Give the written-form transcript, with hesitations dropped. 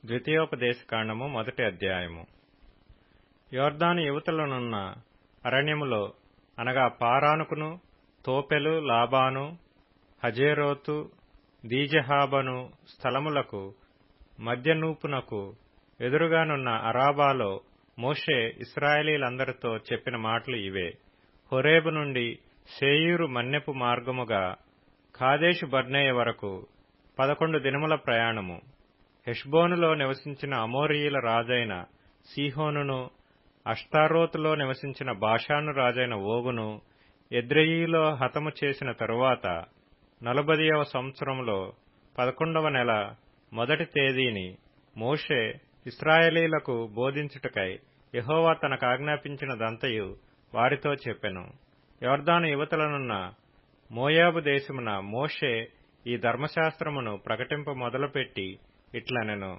ద్వితీయోపదేశకాండము మొదటి అధ్యాయము. యొర్దాను యువతలనున్న అరణ్యములో అనగా పారానుకును, తోపెలు, లాబాను, హజేరోతు, దీజహాబను స్థలములకు మధ్యనూపునకు ఎదురుగానున్న అరాబాలో మోషే ఇశ్రాయేలీయులందరితో చెప్పిన మాటలు ఇవే. హోరేబు నుండి శేయీరు మన్యపు మార్గముగా కాదేషు బర్నేయ వరకు 11 దినముల ప్రయాణము. హెష్బోనులో నివసించిన అమోరీయుల రాజైన సీహోనును, అష్తారోతులో నివసించిన బాషాను రాజైన ఓగును ఎద్రెయీలో హతము చేసిన తరువాత 40వ సంవత్సరములో 11వ నెల మొదటి తేదీని మోషే ఇశ్రాయేలీయులకు బోధించుటకై యెహోవా తనకాజ్ఞాపించినదంతయు వారితో చెప్పెను. యొర్దాను యువతలనున్న మోయాబు దేశమున మోషే ఈ ధర్మశాస్త్రమును ప్రకటింప మొదలుపెట్టి ఇట్లనెను.